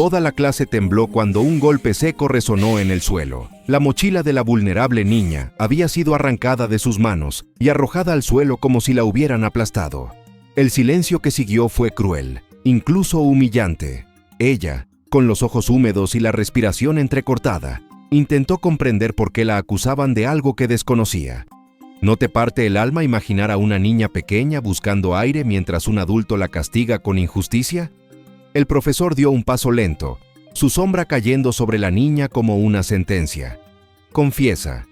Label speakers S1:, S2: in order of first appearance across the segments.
S1: Toda la clase tembló cuando un golpe seco resonó en el suelo. La mochila de la vulnerable niña había sido arrancada de sus manos y arrojada al suelo como si la hubieran aplastado. El silencio que siguió fue cruel, incluso humillante. Ella, con los ojos húmedos y la respiración entrecortada, intentó comprender por qué la acusaban de algo que desconocía. ¿No te parte el alma imaginar a una niña pequeña buscando aire mientras un adulto la castiga con injusticia? El profesor dio un paso lento, su sombra cayendo sobre la niña como una sentencia. «Confiesa»,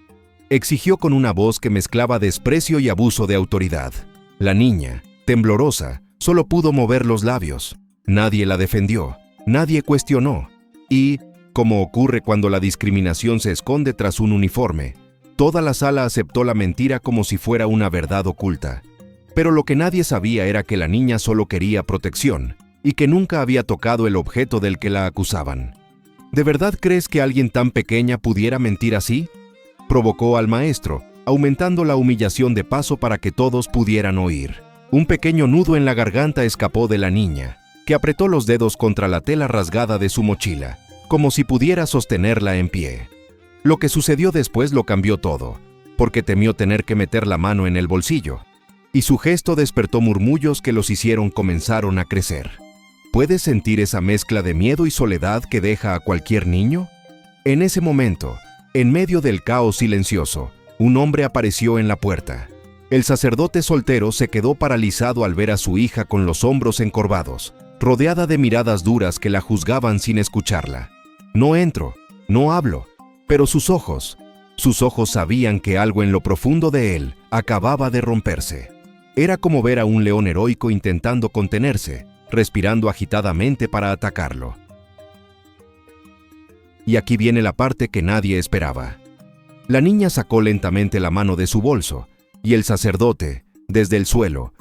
S1: exigió con una voz que mezclaba desprecio y abuso de autoridad. La niña, temblorosa, solo pudo mover los labios. Nadie la defendió, nadie cuestionó. Y, como ocurre cuando la discriminación se esconde tras un uniforme, toda la sala aceptó la mentira como si fuera una verdad oculta. Pero lo que nadie sabía era que la niña solo quería protección y que nunca había tocado el objeto del que la acusaban. ¿De verdad crees que alguien tan pequeña pudiera mentir así?, provocó al maestro, aumentando la humillación de paso para que todos pudieran oír. Un pequeño nudo en la garganta escapó de la niña, que apretó los dedos contra la tela rasgada de su mochila, como si pudiera sostenerla en pie. Lo que sucedió después lo cambió todo, porque temió tener que meter la mano en el bolsillo, y su gesto despertó murmullos que los hicieron comenzaron a crecer. ¿Puedes sentir esa mezcla de miedo y soledad que deja a cualquier niño? En ese momento, en medio del caos silencioso, un hombre apareció en la puerta. El sacerdote soltero se quedó paralizado al ver a su hija con los hombros encorvados, rodeada de miradas duras que la juzgaban sin escucharla. No entro, no hablo, pero sus ojos sabían que algo en lo profundo de él acababa de romperse. Era como ver a un león heroico intentando contenerse, respirando agitadamente para atacarlo. Y aquí viene la parte que nadie esperaba. La niña sacó lentamente la mano de su bolso, y el sacerdote, desde el suelo,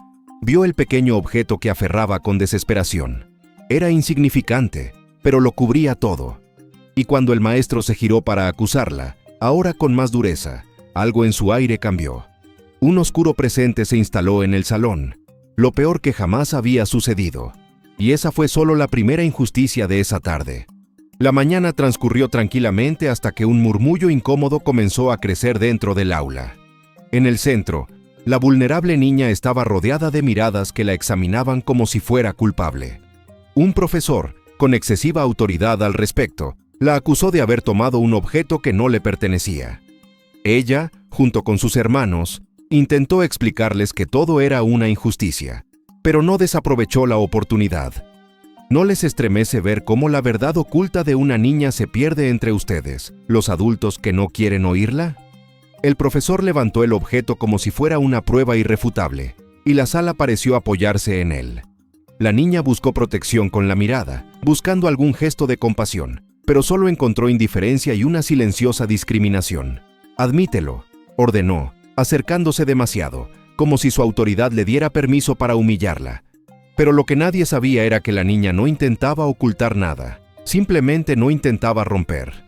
S1: vio el pequeño objeto que aferraba con desesperación. Era insignificante, pero lo cubría todo. Y cuando el maestro se giró para acusarla, ahora con más dureza, algo en su aire cambió. Un oscuro presente se instaló en el salón, lo peor que jamás había sucedido. Y esa fue solo la primera injusticia de esa tarde. La mañana transcurrió tranquilamente hasta que un murmullo incómodo comenzó a crecer dentro del aula. En el centro, la vulnerable niña estaba rodeada de miradas que la examinaban como si fuera culpable. Un profesor, con excesiva autoridad al respecto, la acusó de haber tomado un objeto que no le pertenecía. Ella, junto con sus hermanos, intentó explicarles que todo era una injusticia, pero no desaprovechó la oportunidad. ¿No les estremece ver cómo la verdad oculta de una niña se pierde entre ustedes, los adultos que no quieren oírla? El profesor levantó el objeto como si fuera una prueba irrefutable, y la sala pareció apoyarse en él. La niña buscó protección con la mirada, buscando algún gesto de compasión, pero solo encontró indiferencia y una silenciosa discriminación. «Admítelo», ordenó, acercándose demasiado, como si su autoridad le diera permiso para humillarla. Pero lo que nadie sabía era que la niña no intentaba ocultar nada, simplemente no intentaba romper.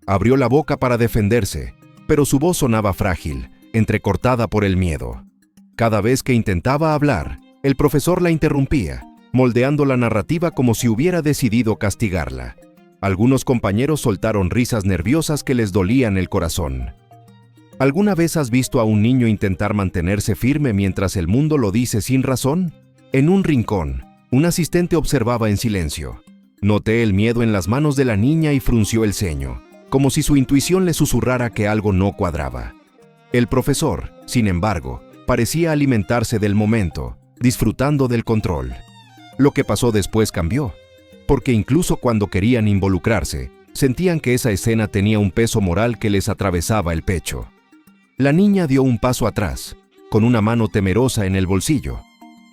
S1: Abrió la boca para defenderse, pero su voz sonaba frágil, entrecortada por el miedo. Cada vez que intentaba hablar, el profesor la interrumpía, moldeando la narrativa como si hubiera decidido castigarla. Algunos compañeros soltaron risas nerviosas que les dolían el corazón. ¿Alguna vez has visto a un niño intentar mantenerse firme mientras el mundo lo dice sin razón? En un rincón, un asistente observaba en silencio. Noté el miedo en las manos de la niña y frunció el ceño, como si su intuición le susurrara que algo no cuadraba. El profesor, sin embargo, parecía alimentarse del momento, disfrutando del control. Lo que pasó después cambió, porque incluso cuando querían involucrarse, sentían que esa escena tenía un peso moral que les atravesaba el pecho. La niña dio un paso atrás, con una mano temerosa en el bolsillo.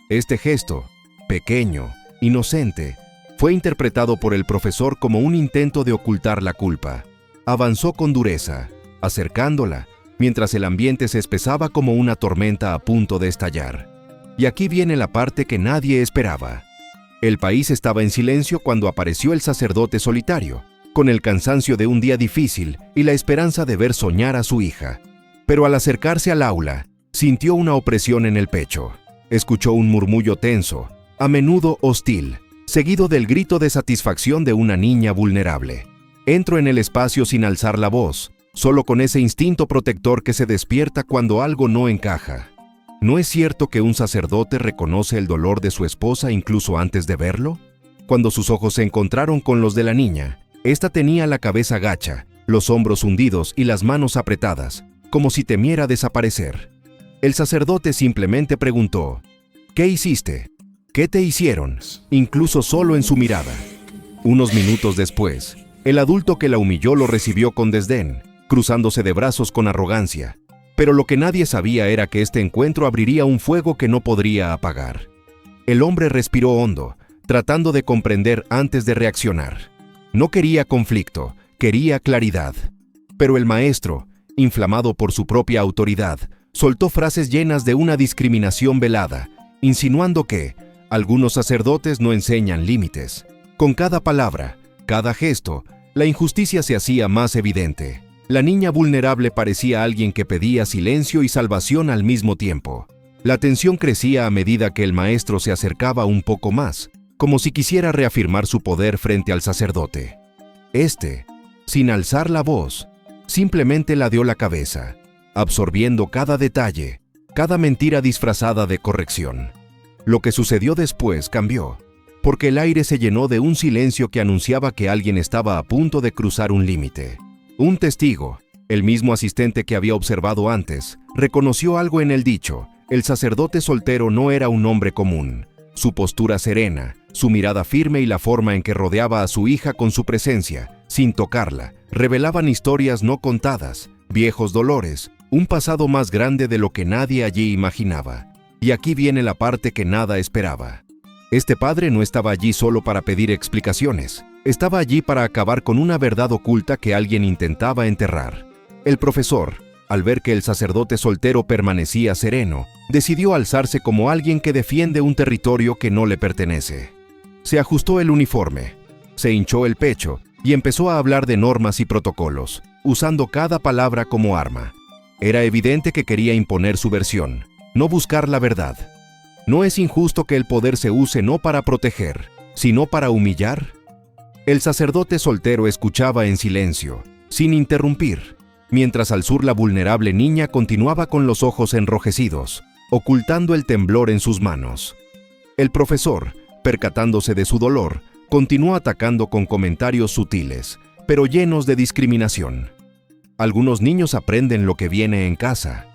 S1: Este gesto, pequeño, inocente, fue interpretado por el profesor como un intento de ocultar la culpa. Avanzó con dureza, acercándola, mientras el ambiente se espesaba como una tormenta a punto de estallar. Y aquí viene la parte que nadie esperaba. El país estaba en silencio cuando apareció el sacerdote solitario, con el cansancio de un día difícil y la esperanza de ver soñar a su hija. Pero al acercarse al aula, sintió una opresión en el pecho. Escuchó un murmullo tenso, a menudo hostil, seguido del grito de satisfacción de una niña vulnerable. Entro en el espacio sin alzar la voz, solo con ese instinto protector que se despierta cuando algo no encaja. ¿No es cierto que un sacerdote reconoce el dolor de su esposa incluso antes de verlo? Cuando sus ojos se encontraron con los de la niña, ésta tenía la cabeza gacha, los hombros hundidos y las manos apretadas, como si temiera desaparecer. El sacerdote simplemente preguntó: ¿qué hiciste? ¿Qué te hicieron? Incluso solo en su mirada. Unos minutos después, el adulto que la humilló lo recibió con desdén, cruzándose de brazos con arrogancia. Pero lo que nadie sabía era que este encuentro abriría un fuego que no podría apagar. El hombre respiró hondo, tratando de comprender antes de reaccionar. No quería conflicto, quería claridad. Pero el maestro, inflamado por su propia autoridad, soltó frases llenas de una discriminación velada, insinuando que algunos sacerdotes no enseñan límites. Con cada palabra, cada gesto, la injusticia se hacía más evidente. La niña vulnerable parecía alguien que pedía silencio y salvación al mismo tiempo. La tensión crecía a medida que el maestro se acercaba un poco más, como si quisiera reafirmar su poder frente al sacerdote. Este, sin alzar la voz, simplemente ladeó la cabeza, absorbiendo cada detalle, cada mentira disfrazada de corrección. Lo que sucedió después cambió, porque el aire se llenó de un silencio que anunciaba que alguien estaba a punto de cruzar un límite. Un testigo, el mismo asistente que había observado antes, reconoció algo en el dicho. El sacerdote soltero no era un hombre común. Su postura serena, su mirada firme y la forma en que rodeaba a su hija con su presencia, sin tocarla, revelaban historias no contadas, viejos dolores, un pasado más grande de lo que nadie allí imaginaba. Y aquí viene la parte que nada esperaba. Este padre no estaba allí solo para pedir explicaciones. Estaba allí para acabar con una verdad oculta que alguien intentaba enterrar. El profesor, al ver que el sacerdote soltero permanecía sereno, decidió alzarse como alguien que defiende un territorio que no le pertenece. Se ajustó el uniforme, se hinchó el pecho y empezó a hablar de normas y protocolos, usando cada palabra como arma. Era evidente que quería imponer su versión, no buscar la verdad. ¿No es injusto que el poder se use no para proteger, sino para humillar? El sacerdote soltero escuchaba en silencio, sin interrumpir, mientras al sur la vulnerable niña continuaba con los ojos enrojecidos, ocultando el temblor en sus manos. El profesor, percatándose de su dolor, continuó atacando con comentarios sutiles, pero llenos de discriminación. Algunos niños aprenden lo que viene en casa,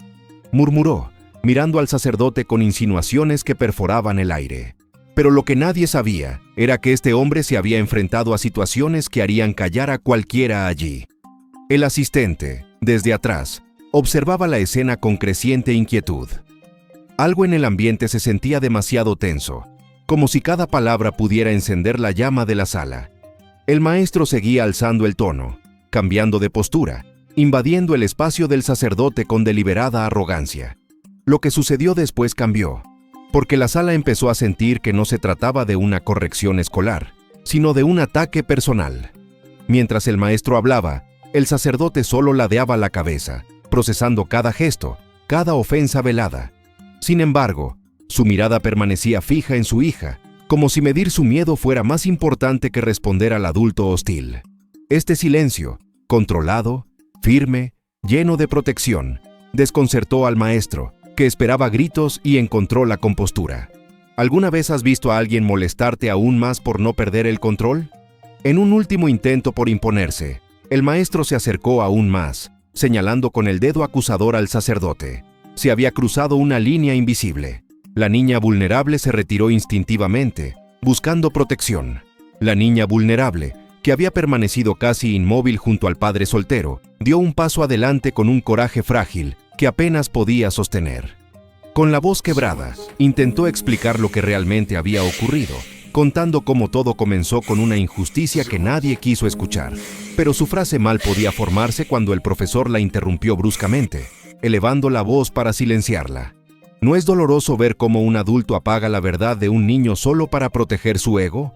S1: murmuró, mirando al sacerdote con insinuaciones que perforaban el aire. Pero lo que nadie sabía era que este hombre se había enfrentado a situaciones que harían callar a cualquiera allí. El asistente, desde atrás, observaba la escena con creciente inquietud. Algo en el ambiente se sentía demasiado tenso, como si cada palabra pudiera encender la llama de la sala. El maestro seguía alzando el tono, cambiando de postura, invadiendo el espacio del sacerdote con deliberada arrogancia. Lo que sucedió después cambió, porque la sala empezó a sentir que no se trataba de una corrección escolar, sino de un ataque personal. Mientras el maestro hablaba, el sacerdote solo ladeaba la cabeza, procesando cada gesto, cada ofensa velada. Sin embargo, su mirada permanecía fija en su hija, como si medir su miedo fuera más importante que responder al adulto hostil. Este silencio, controlado, firme, lleno de protección, desconcertó al maestro, que esperaba gritos y encontró la compostura. ¿Alguna vez has visto a alguien molestarte aún más por no perder el control? En un último intento por imponerse, el maestro se acercó aún más, señalando con el dedo acusador al sacerdote. Se había cruzado una línea invisible. La niña vulnerable se retiró instintivamente, buscando protección. La niña vulnerable, que había permanecido casi inmóvil junto al padre soltero, dio un paso adelante con un coraje frágil que apenas podía sostener. Con la voz quebrada, intentó explicar lo que realmente había ocurrido, contando cómo todo comenzó con una injusticia que nadie quiso escuchar. Pero su frase mal podía formarse cuando el profesor la interrumpió bruscamente, elevando la voz para silenciarla. ¿No es doloroso ver cómo un adulto apaga la verdad de un niño solo para proteger su ego?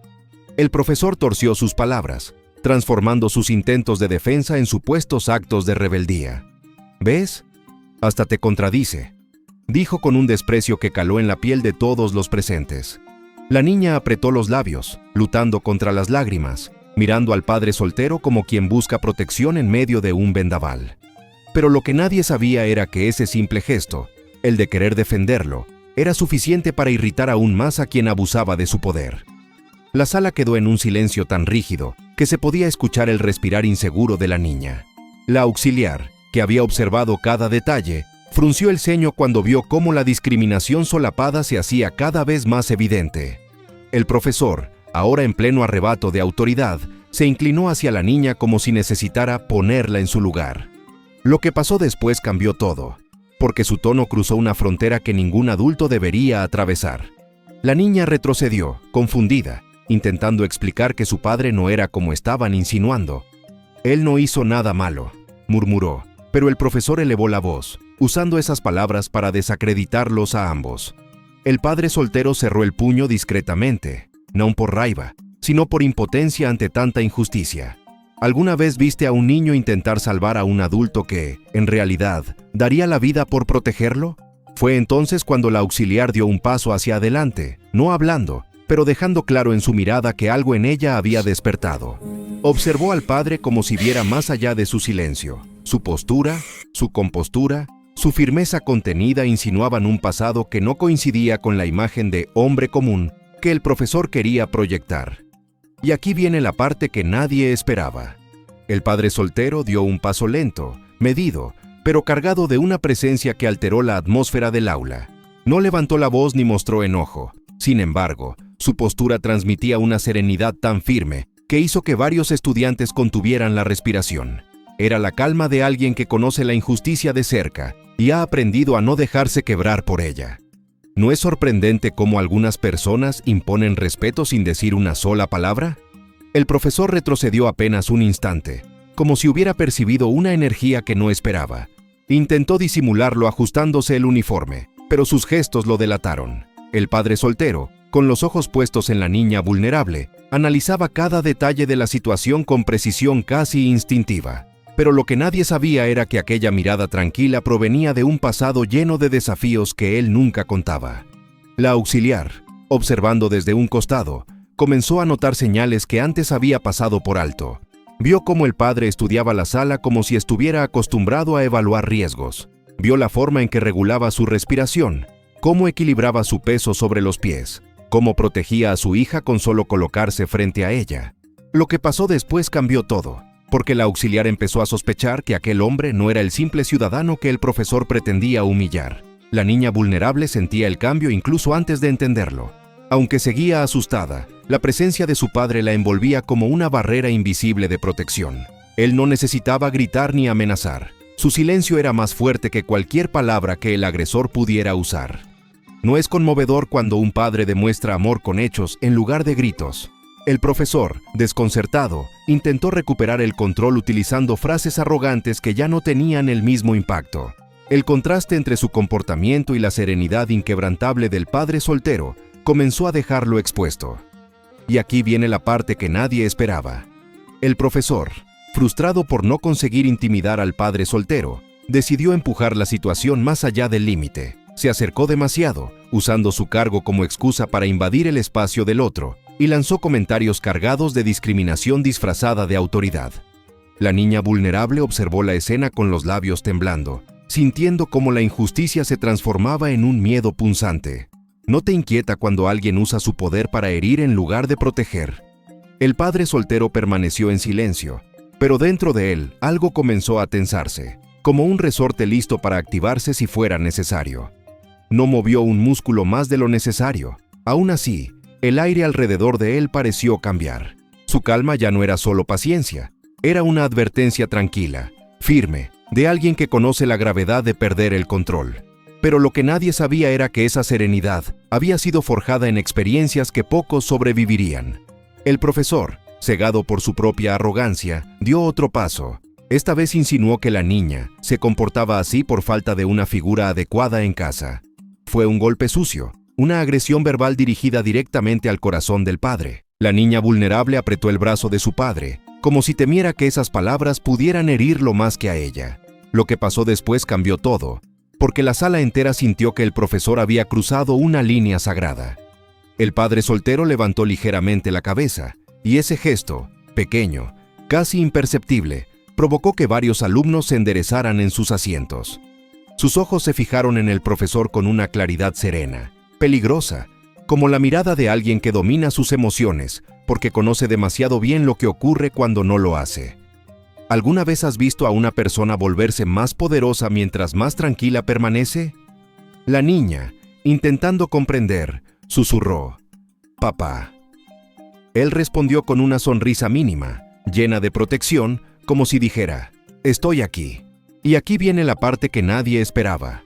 S1: El profesor torció sus palabras, transformando sus intentos de defensa en supuestos actos de rebeldía. ¿Ves? Hasta te contradice, dijo con un desprecio que caló en la piel de todos los presentes. La niña apretó los labios, luchando contra las lágrimas, mirando al padre soltero como quien busca protección en medio de un vendaval. Pero lo que nadie sabía era que ese simple gesto, el de querer defenderlo, era suficiente para irritar aún más a quien abusaba de su poder. La sala quedó en un silencio tan rígido que se podía escuchar el respirar inseguro de la niña. La auxiliar, que había observado cada detalle, frunció el ceño cuando vio cómo la discriminación solapada se hacía cada vez más evidente. El profesor, ahora en pleno arrebato de autoridad, se inclinó hacia la niña como si necesitara ponerla en su lugar. Lo que pasó después cambió todo, porque su tono cruzó una frontera que ningún adulto debería atravesar. La niña retrocedió, confundida, intentando explicar que su padre no era como estaban insinuando. «Él no hizo nada malo», murmuró, pero el profesor elevó la voz, usando esas palabras para desacreditarlos a ambos. El padre soltero cerró el puño discretamente, no por raiva, sino por impotencia ante tanta injusticia. ¿Alguna vez viste a un niño intentar salvar a un adulto que, en realidad, daría la vida por protegerlo? Fue entonces cuando la auxiliar dio un paso hacia adelante, no hablando, pero dejando claro en su mirada que algo en ella había despertado. Observó al padre como si viera más allá de su silencio. Su postura, su compostura, su firmeza contenida insinuaban un pasado que no coincidía con la imagen de hombre común que el profesor quería proyectar. Y aquí viene la parte que nadie esperaba. El padre soltero dio un paso lento, medido, pero cargado de una presencia que alteró la atmósfera del aula. No levantó la voz ni mostró enojo. Sin embargo, su postura transmitía una serenidad tan firme que hizo que varios estudiantes contuvieran la respiración. Era la calma de alguien que conoce la injusticia de cerca y ha aprendido a no dejarse quebrar por ella. ¿No es sorprendente cómo algunas personas imponen respeto sin decir una sola palabra? El profesor retrocedió apenas un instante, como si hubiera percibido una energía que no esperaba. Intentó disimularlo ajustándose el uniforme, pero sus gestos lo delataron. El padre soltero, con los ojos puestos en la niña vulnerable, analizaba cada detalle de la situación con precisión casi instintiva. Pero lo que nadie sabía era que aquella mirada tranquila provenía de un pasado lleno de desafíos que él nunca contaba. La auxiliar, observando desde un costado, comenzó a notar señales que antes había pasado por alto. Vio cómo el padre estudiaba la sala como si estuviera acostumbrado a evaluar riesgos. Vio la forma en que regulaba su respiración, cómo equilibraba su peso sobre los pies, cómo protegía a su hija con solo colocarse frente a ella. Lo que pasó después cambió todo, porque la auxiliar empezó a sospechar que aquel hombre no era el simple ciudadano que el profesor pretendía humillar. La niña vulnerable sentía el cambio incluso antes de entenderlo. Aunque seguía asustada, la presencia de su padre la envolvía como una barrera invisible de protección. Él no necesitaba gritar ni amenazar. Su silencio era más fuerte que cualquier palabra que el agresor pudiera usar. ¿No es conmovedor cuando un padre demuestra amor con hechos en lugar de gritos? El profesor, desconcertado, intentó recuperar el control utilizando frases arrogantes que ya no tenían el mismo impacto. El contraste entre su comportamiento y la serenidad inquebrantable del padre soltero comenzó a dejarlo expuesto. Y aquí viene la parte que nadie esperaba. El profesor, frustrado por no conseguir intimidar al padre soltero, decidió empujar la situación más allá del límite. Se acercó demasiado, usando su cargo como excusa para invadir el espacio del otro, y lanzó comentarios cargados de discriminación disfrazada de autoridad. La niña vulnerable observó la escena con los labios temblando, sintiendo cómo la injusticia se transformaba en un miedo punzante. ¿No te inquieta cuando alguien usa su poder para herir en lugar de proteger? El padre soltero permaneció en silencio, pero dentro de él algo comenzó a tensarse, como un resorte listo para activarse si fuera necesario. No movió un músculo más de lo necesario. Aún así, el aire alrededor de él pareció cambiar. Su calma ya no era solo paciencia, era una advertencia tranquila, firme, de alguien que conoce la gravedad de perder el control. Pero lo que nadie sabía era que esa serenidad había sido forjada en experiencias que pocos sobrevivirían. El profesor, cegado por su propia arrogancia, dio otro paso. Esta vez insinuó que la niña se comportaba así por falta de una figura adecuada en casa. Fue un golpe sucio, una agresión verbal dirigida directamente al corazón del padre. La niña vulnerable apretó el brazo de su padre, como si temiera que esas palabras pudieran herirlo más que a ella. Lo que pasó después cambió todo, porque la sala entera sintió que el profesor había cruzado una línea sagrada. El padre soltero levantó ligeramente la cabeza, y ese gesto, pequeño, casi imperceptible, provocó que varios alumnos se enderezaran en sus asientos. Sus ojos se fijaron en el profesor con una claridad serena, peligrosa, como la mirada de alguien que domina sus emociones porque conoce demasiado bien lo que ocurre cuando no lo hace. ¿Alguna vez has visto a una persona volverse más poderosa mientras más tranquila permanece? La niña, intentando comprender, susurró: «Papá». Él respondió con una sonrisa mínima, llena de protección, como si dijera: «Estoy aquí». Y aquí viene la parte que nadie esperaba.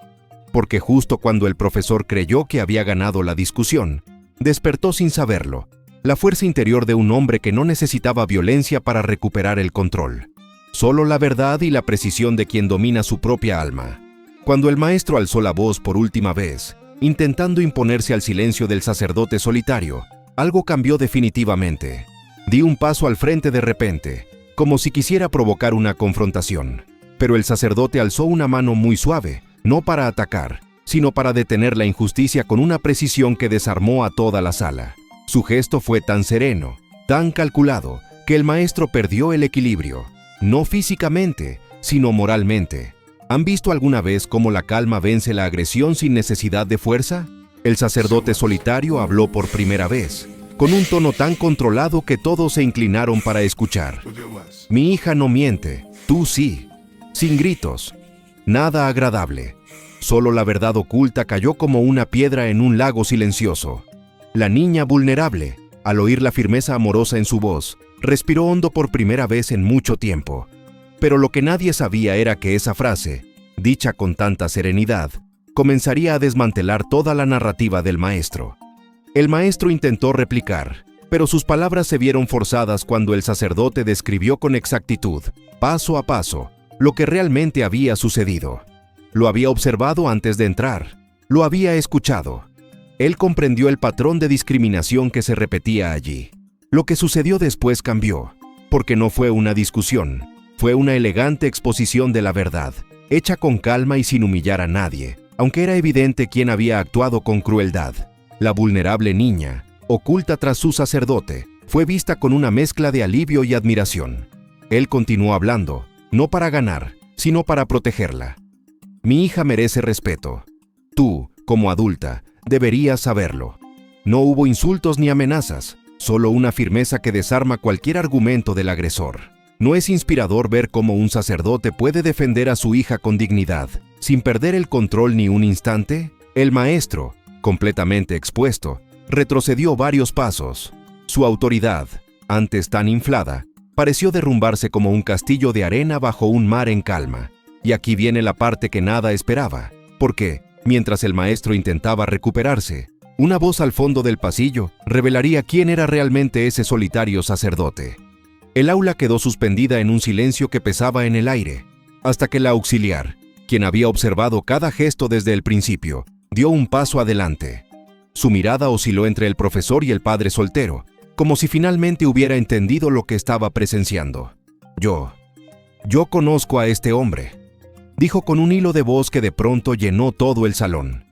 S1: Porque justo cuando el profesor creyó que había ganado la discusión, despertó sin saberlo la fuerza interior de un hombre que no necesitaba violencia para recuperar el control. Solo la verdad y la precisión de quien domina su propia alma. Cuando el maestro alzó la voz por última vez, intentando imponerse al silencio del sacerdote solitario, algo cambió definitivamente. Di un paso al frente de repente, como si quisiera provocar una confrontación. Pero el sacerdote alzó una mano muy suave, no para atacar, sino para detener la injusticia con una precisión que desarmó a toda la sala. Su gesto fue tan sereno, tan calculado, que el maestro perdió el equilibrio, no físicamente, sino moralmente. ¿Han visto alguna vez cómo la calma vence la agresión sin necesidad de fuerza? El sacerdote solitario habló por primera vez, con un tono tan controlado que todos se inclinaron para escuchar. «Mi hija no miente, tú sí». Sin gritos, nada agradable. Solo la verdad oculta cayó como una piedra en un lago silencioso. La niña vulnerable, al oír la firmeza amorosa en su voz, respiró hondo por primera vez en mucho tiempo. Pero lo que nadie sabía era que esa frase, dicha con tanta serenidad, comenzaría a desmantelar toda la narrativa del maestro. El maestro intentó replicar, pero sus palabras se vieron forzadas cuando el sacerdote describió con exactitud, paso a paso, lo que realmente había sucedido. Lo había observado antes de entrar, lo había escuchado. Él comprendió el patrón de discriminación que se repetía allí. Lo que sucedió después cambió, porque no fue una discusión, fue una elegante exposición de la verdad, hecha con calma y sin humillar a nadie, aunque era evidente quién había actuado con crueldad. La vulnerable niña, oculta tras su sacerdote, fue vista con una mezcla de alivio y admiración. Él continuó hablando, no para ganar, sino para protegerla. «Mi hija merece respeto. Tú, como adulta, deberías saberlo». No hubo insultos ni amenazas, solo una firmeza que desarma cualquier argumento del agresor. ¿No es inspirador ver cómo un sacerdote puede defender a su hija con dignidad, sin perder el control ni un instante? El maestro, completamente expuesto, retrocedió varios pasos. Su autoridad, antes tan inflada, pareció derrumbarse como un castillo de arena bajo un mar en calma. Y aquí viene la parte que nada esperaba, porque, mientras el maestro intentaba recuperarse, una voz al fondo del pasillo revelaría quién era realmente ese solitario sacerdote. El aula quedó suspendida en un silencio que pesaba en el aire, hasta que la auxiliar, quien había observado cada gesto desde el principio, dio un paso adelante. Su mirada osciló entre el profesor y el padre soltero, como si finalmente hubiera entendido lo que estaba presenciando. Yo conozco a este hombre», dijo con un hilo de voz que de pronto llenó todo el salón.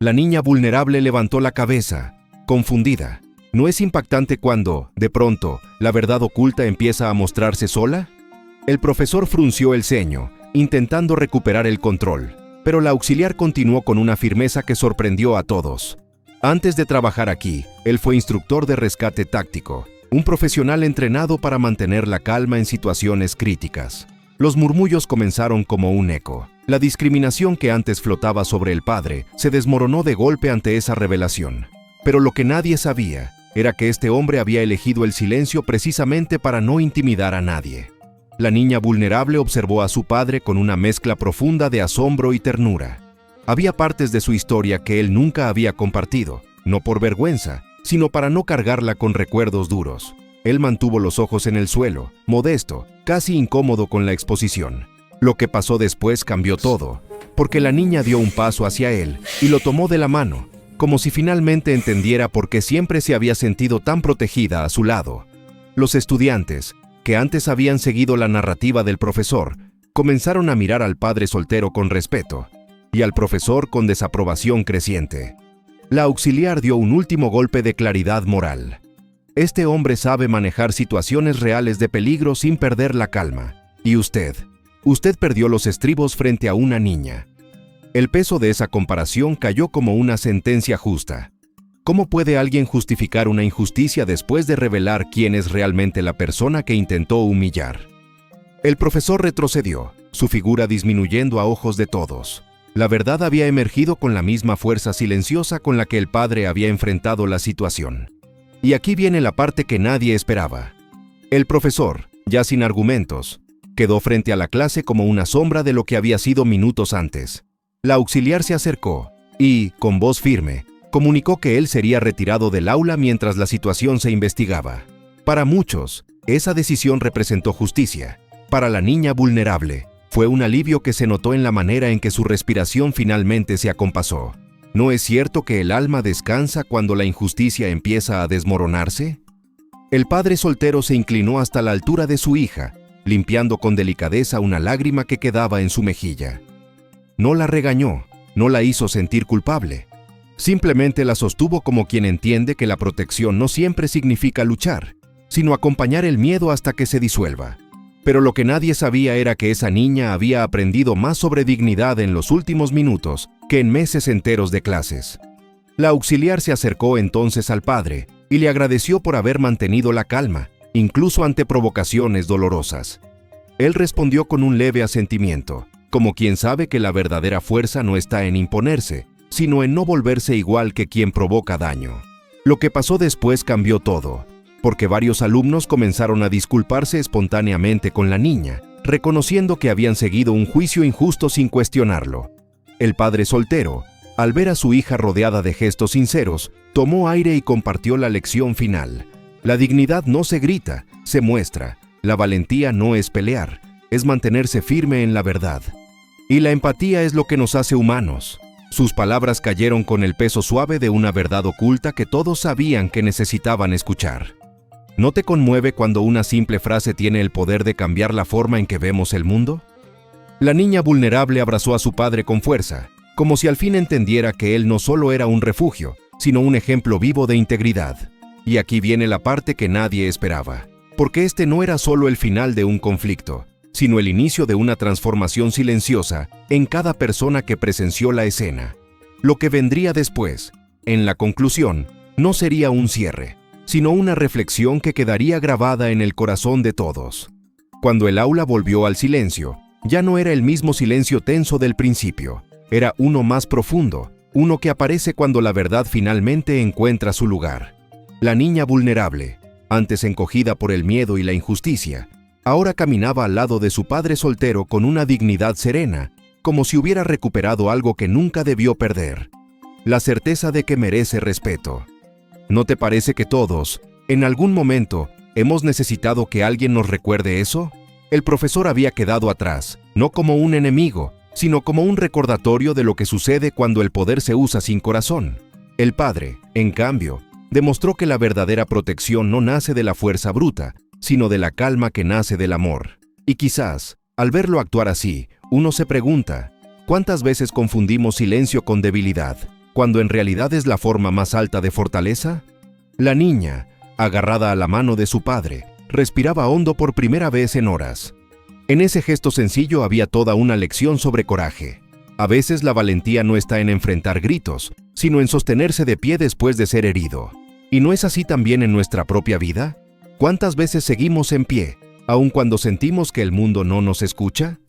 S1: La niña vulnerable levantó la cabeza, confundida. ¿No es impactante cuando, de pronto, la verdad oculta empieza a mostrarse sola? El profesor frunció el ceño, intentando recuperar el control, pero la auxiliar continuó con una firmeza que sorprendió a todos. Antes de trabajar aquí, él fue instructor de rescate táctico, un profesional entrenado para mantener la calma en situaciones críticas. Los murmullos comenzaron como un eco. La discriminación que antes flotaba sobre el padre se desmoronó de golpe ante esa revelación. Pero lo que nadie sabía era que este hombre había elegido el silencio precisamente para no intimidar a nadie. La niña vulnerable observó a su padre con una mezcla profunda de asombro y ternura. Había partes de su historia que él nunca había compartido, no por vergüenza, sino para no cargarla con recuerdos duros. Él mantuvo los ojos en el suelo, modesto, casi incómodo con la exposición. Lo que pasó después cambió todo, porque la niña dio un paso hacia él y lo tomó de la mano, como si finalmente entendiera por qué siempre se había sentido tan protegida a su lado. Los estudiantes, que antes habían seguido la narrativa del profesor, comenzaron a mirar al padre soltero con respeto y al profesor con desaprobación creciente. La auxiliar dio un último golpe de claridad moral. Este hombre sabe manejar situaciones reales de peligro sin perder la calma. Y usted perdió los estribos frente a una niña. El peso de esa comparación cayó como una sentencia justa. ¿Cómo puede alguien justificar una injusticia después de revelar quién es realmente la persona que intentó humillar? El profesor retrocedió, su figura disminuyendo a ojos de todos. La verdad había emergido con la misma fuerza silenciosa con la que el padre había enfrentado la situación. Y aquí viene la parte que nadie esperaba. El profesor, ya sin argumentos, quedó frente a la clase como una sombra de lo que había sido minutos antes. La auxiliar se acercó y, con voz firme, comunicó que él sería retirado del aula mientras la situación se investigaba. Para muchos, esa decisión representó justicia. Para la niña vulnerable, fue un alivio que se notó en la manera en que su respiración finalmente se acompasó. ¿No es cierto que el alma descansa cuando la injusticia empieza a desmoronarse? El padre soltero se inclinó hasta la altura de su hija, limpiando con delicadeza una lágrima que quedaba en su mejilla. No la regañó, no la hizo sentir culpable. Simplemente la sostuvo como quien entiende que la protección no siempre significa luchar, sino acompañar el miedo hasta que se disuelva. Pero lo que nadie sabía era que esa niña había aprendido más sobre dignidad en los últimos minutos que en meses enteros de clases. La auxiliar se acercó entonces al padre y le agradeció por haber mantenido la calma, incluso ante provocaciones dolorosas. Él respondió con un leve asentimiento, como quien sabe que la verdadera fuerza no está en imponerse, sino en no volverse igual que quien provoca daño. Lo que pasó después cambió todo, porque varios alumnos comenzaron a disculparse espontáneamente con la niña, reconociendo que habían seguido un juicio injusto sin cuestionarlo. El padre soltero, al ver a su hija rodeada de gestos sinceros, tomó aire y compartió la lección final. La dignidad no se grita, se muestra. La valentía no es pelear, es mantenerse firme en la verdad. Y la empatía es lo que nos hace humanos. Sus palabras cayeron con el peso suave de una verdad oculta que todos sabían que necesitaban escuchar. ¿No te conmueve cuando una simple frase tiene el poder de cambiar la forma en que vemos el mundo? La niña vulnerable abrazó a su padre con fuerza, como si al fin entendiera que él no solo era un refugio, sino un ejemplo vivo de integridad. Y aquí viene la parte que nadie esperaba, porque este no era solo el final de un conflicto, sino el inicio de una transformación silenciosa en cada persona que presenció la escena. Lo que vendría después, en la conclusión, no sería un cierre, sino una reflexión que quedaría grabada en el corazón de todos. Cuando el aula volvió al silencio, ya no era el mismo silencio tenso del principio, era uno más profundo, uno que aparece cuando la verdad finalmente encuentra su lugar. La niña vulnerable, antes encogida por el miedo y la injusticia, ahora caminaba al lado de su padre soltero con una dignidad serena, como si hubiera recuperado algo que nunca debió perder: la certeza de que merece respeto. ¿No te parece que todos, en algún momento, hemos necesitado que alguien nos recuerde eso? El profesor había quedado atrás, no como un enemigo, sino como un recordatorio de lo que sucede cuando el poder se usa sin corazón. El padre, en cambio, demostró que la verdadera protección no nace de la fuerza bruta, sino de la calma que nace del amor. Y quizás, al verlo actuar así, uno se pregunta, ¿cuántas veces confundimos silencio con debilidad, cuando en realidad es la forma más alta de fortaleza? La niña, agarrada a la mano de su padre, respiraba hondo por primera vez en horas. En ese gesto sencillo había toda una lección sobre coraje. A veces la valentía no está en enfrentar gritos, sino en sostenerse de pie después de ser herido. ¿Y no es así también en nuestra propia vida? ¿Cuántas veces seguimos en pie, aun cuando sentimos que el mundo no nos escucha?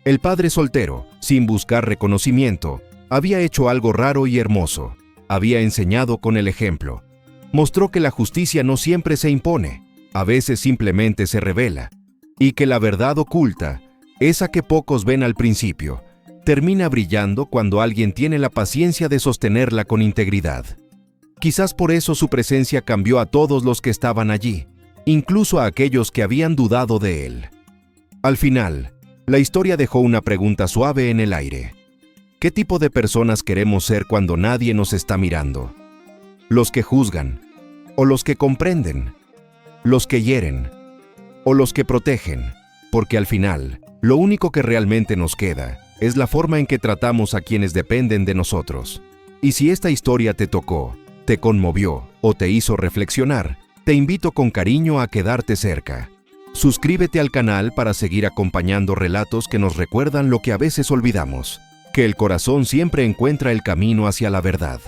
S1: El padre soltero, sin buscar reconocimiento, había hecho algo raro y hermoso. Había enseñado con el ejemplo. Mostró que la justicia no siempre se impone, a veces simplemente se revela, y que la verdad oculta, esa que pocos ven al principio, termina brillando cuando alguien tiene la paciencia de sostenerla con integridad. Quizás por eso su presencia cambió a todos los que estaban allí, incluso a aquellos que habían dudado de él. Al final, la historia dejó una pregunta suave en el aire. ¿Qué tipo de personas queremos ser cuando nadie nos está mirando? ¿Los que juzgan? ¿O los que comprenden? ¿Los que hieren? ¿O los que protegen? Porque al final, lo único que realmente nos queda es la forma en que tratamos a quienes dependen de nosotros. Y si esta historia te tocó, te conmovió o te hizo reflexionar, te invito con cariño a quedarte cerca. Suscríbete al canal para seguir acompañando relatos que nos recuerdan lo que a veces olvidamos, que el corazón siempre encuentra el camino hacia la verdad.